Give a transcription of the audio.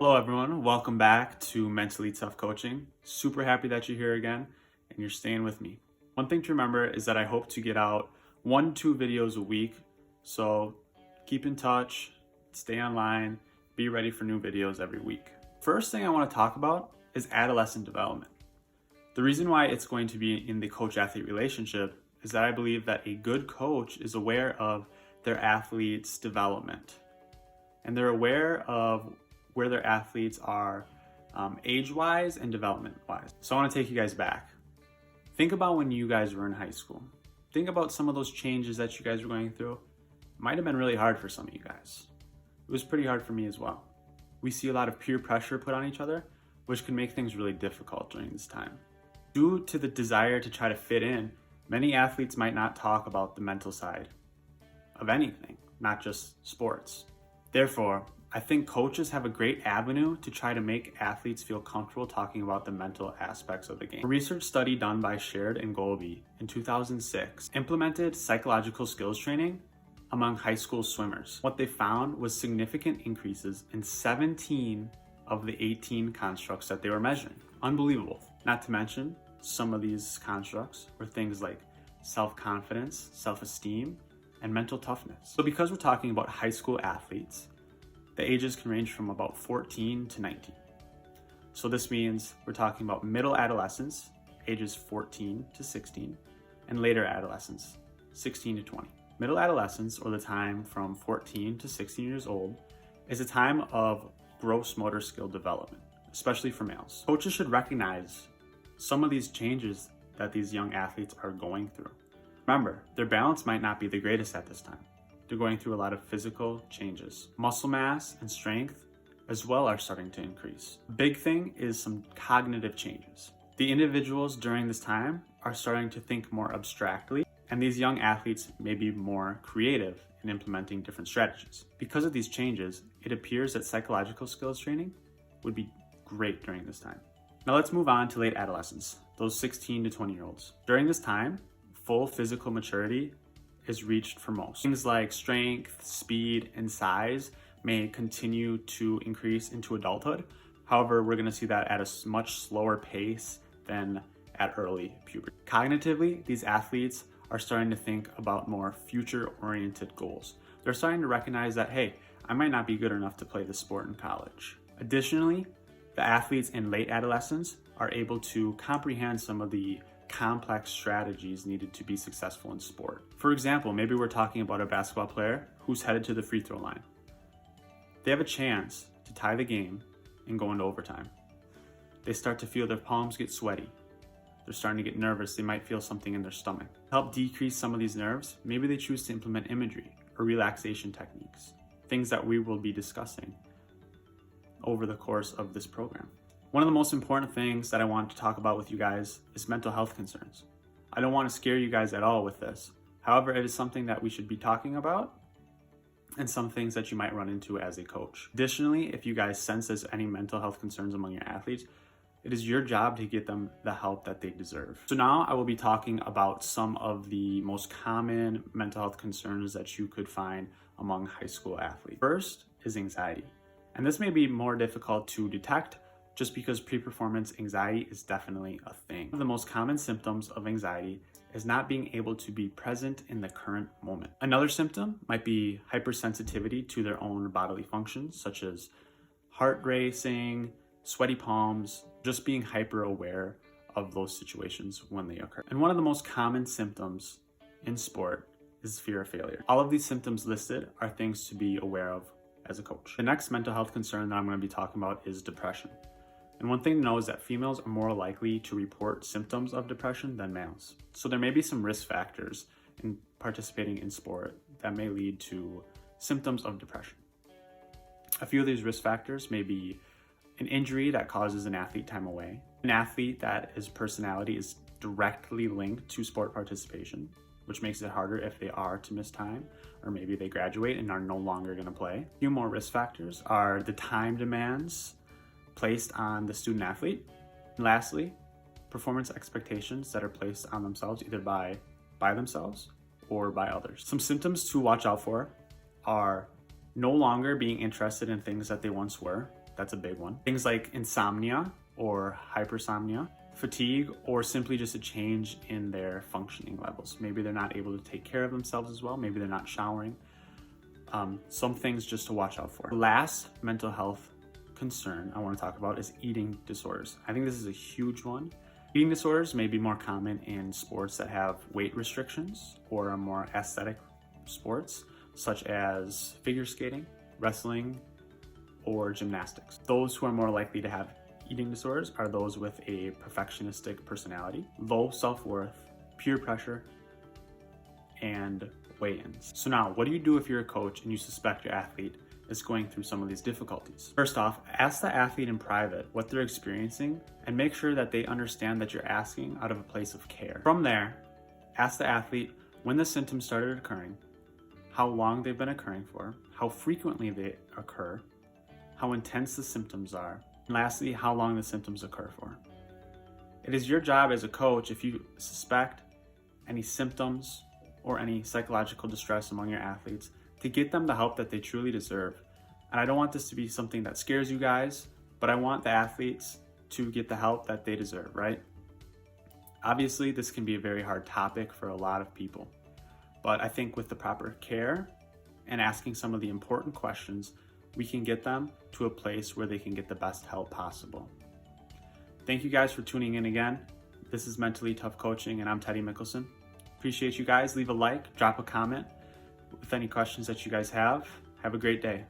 Hello everyone, welcome back to Mentally Tough Coaching. Super happy that you're here again and you're staying with me. One thing to remember is that I hope to get out 1-2 videos a week, so keep in touch, stay online, be ready for new videos every week. First thing I want to talk about is adolescent development. The reason why it's going to be in the coach-athlete relationship is that I believe that a good coach is aware of their athlete's development, and they're aware of where their athletes are age-wise and development-wise. So I want to take you guys back. Think about when you guys were in high school. Think about some of those changes that you guys were going through. Might have been really hard for some of you guys. It was pretty hard for me as well. We see a lot of peer pressure put on each other, which can make things really difficult during this time. Due to the desire to try to fit in, many athletes might not talk about the mental side of anything, not just sports. Therefore, I think coaches have a great avenue to try to make athletes feel comfortable talking about the mental aspects of the game. A research study done by Sheard and Golby in 2006 implemented psychological skills training among high school swimmers. What they found was significant increases in 17 of the 18 constructs that they were measuring. Unbelievable. Not to mention, some of these constructs were things like self-confidence, self-esteem, and mental toughness. So because we're talking about high school athletes, the ages can range from about 14 to 19. So this means we're talking about middle adolescence, ages 14 to 16, and later adolescence, 16 to 20. Middle adolescence, or the time from 14 to 16 years old, is a time of gross motor skill development, especially for males. Coaches should recognize some of these changes that these young athletes are going through. Remember, their balance might not be the greatest at this time. They're going through a lot of physical changes. Muscle mass and strength as well are starting to increase. Big thing is some cognitive changes. The individuals during this time are starting to think more abstractly, and these young athletes may be more creative in implementing different strategies. Because of these changes, it appears that psychological skills training would be great during this time. Now let's move on to late adolescence, those 16 to 20-year-olds. During this time, full physical maturity is reached for most. Things like strength, speed, and size may continue to increase into adulthood. However, we're going to see that at a much slower pace than at early puberty. Cognitively, these athletes are starting to think about more future-oriented goals. They're starting to recognize that, hey, I might not be good enough to play this sport in college. Additionally, the athletes in late adolescence are able to comprehend some of the complex strategies needed to be successful in sport. For example, maybe we're talking about a basketball player who's headed to the free throw line. They have a chance to tie the game and go into overtime. They start to feel their palms get sweaty. They're starting to get nervous. They might feel something in their stomach. To help decrease some of these nerves, maybe they choose to implement imagery or relaxation techniques, things that we will be discussing over the course of this program. One of the most important things that I want to talk about with you guys is mental health concerns. I don't want to scare you guys at all with this. However, it is something that we should be talking about and some things that you might run into as a coach. Additionally, if you guys sense there's any mental health concerns among your athletes, it is your job to get them the help that they deserve. So now I will be talking about some of the most common mental health concerns that you could find among high school athletes. First is anxiety. And this may be more difficult to detect just because pre-performance anxiety is definitely a thing. One of the most common symptoms of anxiety is not being able to be present in the current moment. Another symptom might be hypersensitivity to their own bodily functions, such as heart racing, sweaty palms, just being hyper aware of those situations when they occur. And one of the most common symptoms in sport is fear of failure. All of these symptoms listed are things to be aware of as a coach. The next mental health concern that I'm going to be talking about is depression. And one thing to know is that females are more likely to report symptoms of depression than males. So there may be some risk factors in participating in sport that may lead to symptoms of depression. A few of these risk factors may be an injury that causes an athlete time away, an athlete that his personality is directly linked to sport participation, which makes it harder if they are to miss time, or maybe they graduate and are no longer going to play. A few more risk factors are the time demands placed on the student athlete. And lastly, performance expectations that are placed on themselves either by themselves or by others. Some symptoms to watch out for are no longer being interested in things that they once were, That's a big one. Things like insomnia or hypersomnia, fatigue, or simply just a change in their functioning levels. Maybe they're not able to take care of themselves as well. Maybe they're not showering. Some things just to watch out for. Last mental health concern I want to talk about is eating disorders. I think this is a huge one. Eating disorders may be more common in sports that have weight restrictions or are more aesthetic sports, such as figure skating, wrestling, or gymnastics. Those who are more likely to have eating disorders are those with a perfectionistic personality, low self-worth, peer pressure, and weigh-ins. So now, what do you do if you're a coach and you suspect your athlete is going through some of these difficulties? First off, ask the athlete in private what they're experiencing and make sure that they understand that you're asking out of a place of care. From there, ask the athlete when the symptoms started occurring, how long they've been occurring for, how frequently they occur, how intense the symptoms are, and lastly, how long the symptoms occur for. It is your job as a coach, if you suspect any symptoms or any psychological distress among your athletes, to get them the help that they truly deserve. And I don't want this to be something that scares you guys, but I want the athletes to get the help that they deserve, right? Obviously, this can be a very hard topic for a lot of people, but I think with the proper care and asking some of the important questions, we can get them to a place where they can get the best help possible. Thank you guys for tuning in again. This is Mentally Tough Coaching, and I'm Teddy Mickelson. Appreciate you guys. Leave a like, drop a comment with any questions that you guys have. Have a great day.